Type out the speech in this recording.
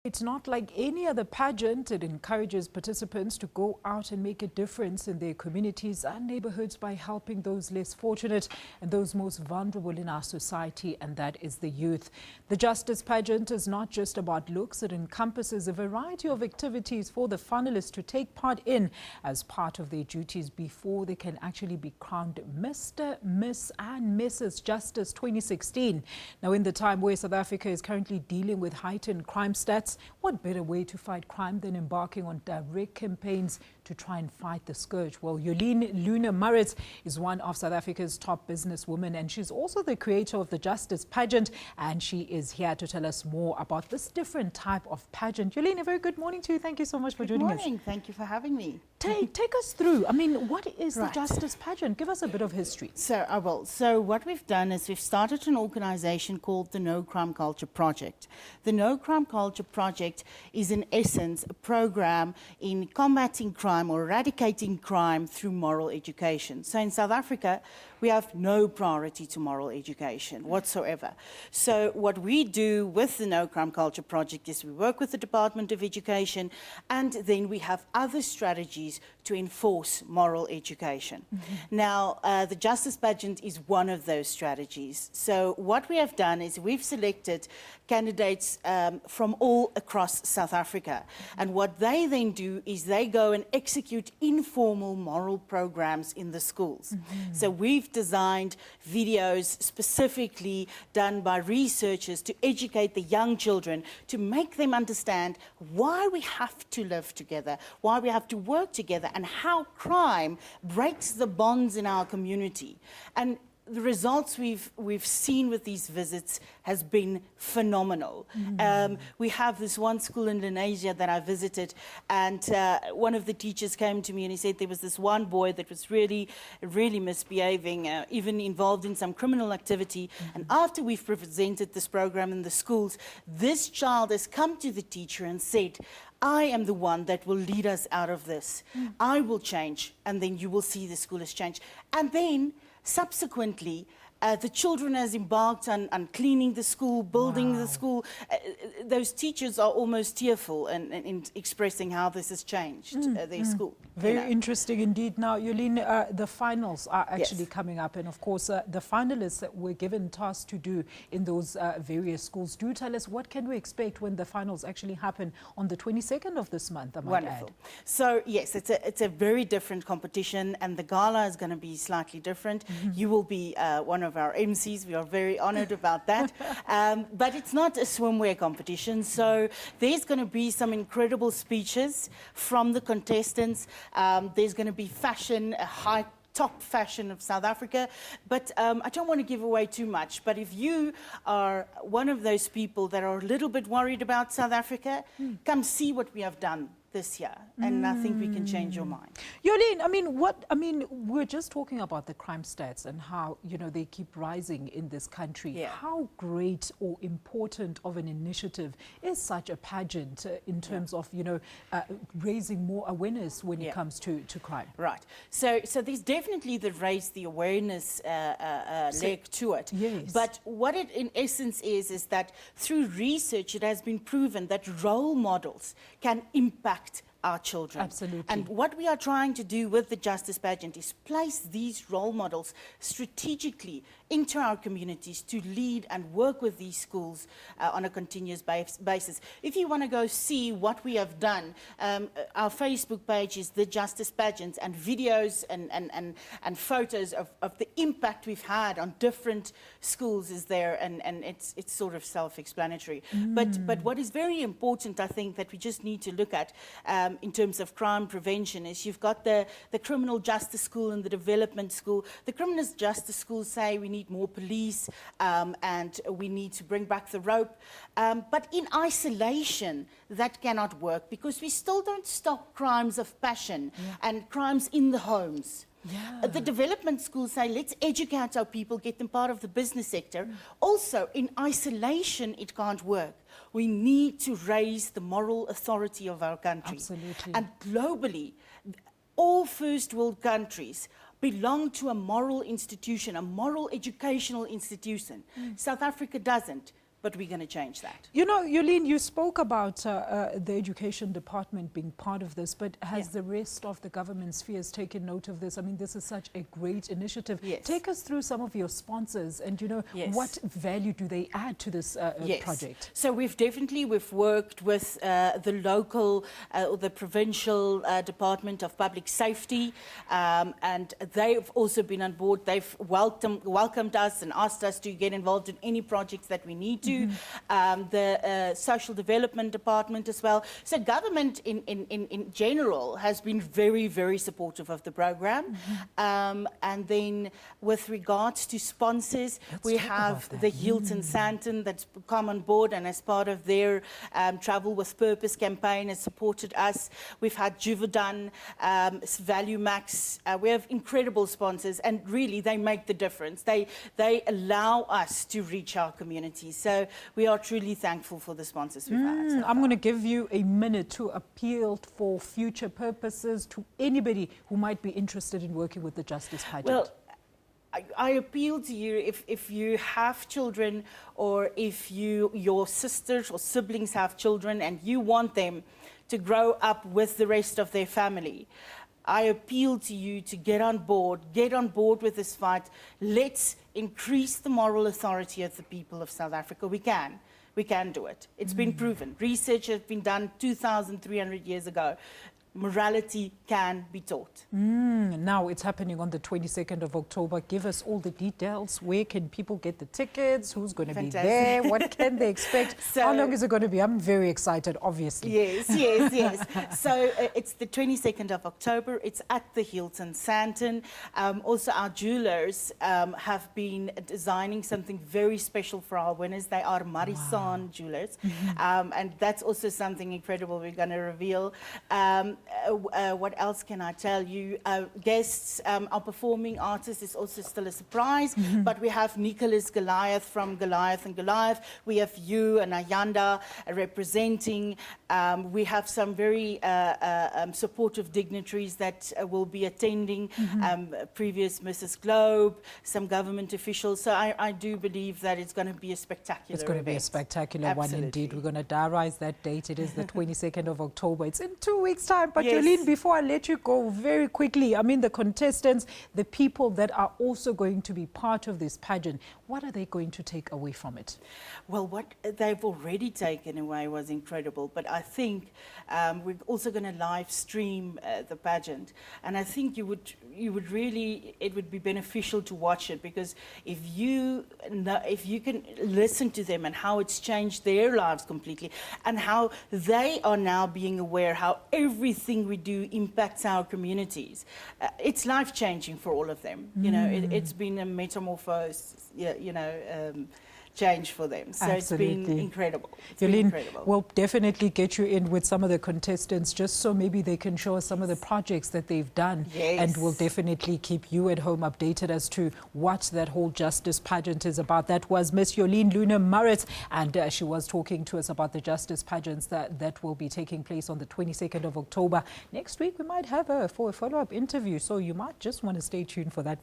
It's not like any other pageant. It encourages participants to go out and make a difference in their communities and neighborhoods by helping those less fortunate and those most vulnerable in our society, and that is the youth. The Justice Pageant is not just about looks. It encompasses a variety of activities for the finalists to take part in as part of their duties before they can actually be crowned Mr., Miss and Mrs. Justice 2016. Now, in the time where South Africa is currently dealing with heightened crime stats, what better way to fight crime than embarking on direct campaigns to try and fight the scourge? Well, Jolene Leeuwner-Maritz is one of South Africa's top businesswomen, and she's also the creator of the Justice Pageant, and she is here to tell us more about this different type of pageant. Jolene, a very good morning to you. Thank you so much for joining us. Good morning. Thank you for having me. Take us through. I mean, what is the Justice Pageant? Give us a bit of history. So I will. So what we've done is we've started an organization called the No Crime Culture Project. The No Crime Culture Project is in essence a program in combating crime or eradicating crime through moral education. So in South Africa, we have no priority to moral education whatsoever. So what we do with the No Crime Culture Project is we work with the Department of Education, and then we have other strategies to enforce moral education. Now, the Justice Pageant is one of those strategies. So what we have done is we've selected candidates from all across South Africa. And what they then do is they go and execute informal moral programs in the schools. So we've designed videos specifically done by researchers to educate the young children, to make them understand why we have to live together, why we have to work together, and how crime breaks the bonds in our community. And the results we've seen with these visits has been phenomenal. We have this one school in Lenasia that I visited, and one of the teachers came to me and he said there was this one boy that was really misbehaving, even involved in some criminal activity. And after we've presented this program in the schools, this child has come to the teacher and said, I am the one that will lead us out of this. I will change, and then you will see the school has changed. And then subsequently, the children has embarked on cleaning the school, building the school. Those teachers are almost tearful in expressing how this has changed their school. Very interesting indeed. Now, Jolene, the finals are actually coming up, and of course, the finalists that were given tasks to do in those various schools. Do tell us, what can we expect when the finals actually happen on the 22nd of this month, I might add? So yes, it's a very different competition, and the gala is going to be slightly different. You will be one of our MCs. We are very honored about that. But it's not a swimwear competition, so there's going to be some incredible speeches from the contestants. There's going to be fashion, a high top fashion of South Africa, but I don't want to give away too much. But if you are one of those people that are a little bit worried about South Africa, come see what we have done this year, and I think we can change your mind. Jolene, we're just talking about the crime stats and how, they keep rising in this country. How great or important of an initiative is such a pageant in terms of, raising more awareness when it comes to crime? Right. So there's definitely the raise the awareness leg to it. Yes. But what it in essence is that through research, it has been proven that role models can impact our children. Absolutely. And what we are trying to do with the Justice Pageant is place these role models strategically into our communities to lead and work with these schools on a continuous basis. If you want to go see what we have done, our Facebook page is the Justice Pageant, and videos and photos of the impact we've had on different schools is there, and it's sort of self-explanatory. But what is very important, I think, that we just need to look at in terms of crime prevention is you've got the criminal justice school and the development school. The criminal justice schools say we need more police and we need to bring back the rope. But in isolation, that cannot work, because we still don't stop crimes of passion and crimes in the homes. The development schools say, let's educate our people, get them part of the business sector. Also, in isolation, it can't work. We need to raise the moral authority of our country. Absolutely. And globally, all first world countries belong to a moral institution, a moral educational institution. South Africa doesn't. but we're going to change that. You know, Jolene, you spoke about the education department being part of this, but has the rest of the government spheres taken note of this? I mean, this is such a great initiative. Yes. Take us through some of your sponsors and, you know, what value do they add to this project? So we've worked with the local or the provincial Department of Public Safety, and they've also been on board. They've welcomed us and asked us to get involved in any projects that we need to. The Social Development Department as well. So government in general has been very, very supportive of the program. And then with regards to sponsors, we have the Hilton Sandton that's come on board and as part of their Travel with Purpose campaign has supported us. We've had Juvedan, Value Max. We have incredible sponsors, and really they make the difference. They allow us to reach our community. So we are truly thankful for the sponsors we've had. So I'm going to give you a minute to appeal for future purposes to anybody who might be interested in working with the Justice Pageant. Well, I appeal to you, if you have children, or if your sisters or siblings have children and you want them to grow up with the rest of their family, I appeal to you to get on board with this fight. Let's increase the moral authority of the people of South Africa. We can do it. It's been proven. Research has been done 2,300 years ago. Morality can be taught. Now it's happening on the 22nd of October. Give us all the details. Where can people get the tickets? Who's going to be there? What can they expect? How long is it going to be? I'm very excited, obviously. Yes. So it's the 22nd of October. It's at the Hilton Sandton. Also, our jewelers have been designing something very special for our winners. They are Marisan jewelers. And that's also something incredible we're going to reveal. What else can I tell you? Guests, our performing artist is also still a surprise, but we have Nicholas Goliath from Goliath and Goliath. We have you and Ayanda representing. We have some very supportive dignitaries that will be attending, previous Mrs. Globe, some government officials. So I do believe that it's going to be a spectacular It's going to be a spectacular one indeed. We're going to diarise that date. It is the 22nd of October. It's in 2 weeks' time. But Jolene, before I let you go, very quickly, I mean, the contestants, the people that are also going to be part of this pageant, what are they going to take away from it? Well, what they've already taken away was incredible, but I think we're also going to live stream the pageant, and I think it would be beneficial to watch it, because if you can listen to them and how it's changed their lives completely, and how they are now being aware how everything we do impacts our communities. It's life-changing for all of them. You know, it's been a metamorphosis, change for them. So Absolutely. It's been incredible. Jolene, we'll definitely get you in with some of the contestants just so maybe they can show us some of the projects that they've done. And we'll definitely keep you at home updated as to what that whole Justice Pageant is about. That was Miss Jolene Leeuwner-Maritz, and she was talking to us about the Justice Pageants that will be taking place on the 22nd of October. Next week, we might have her for a follow-up interview, so you might just want to stay tuned for that.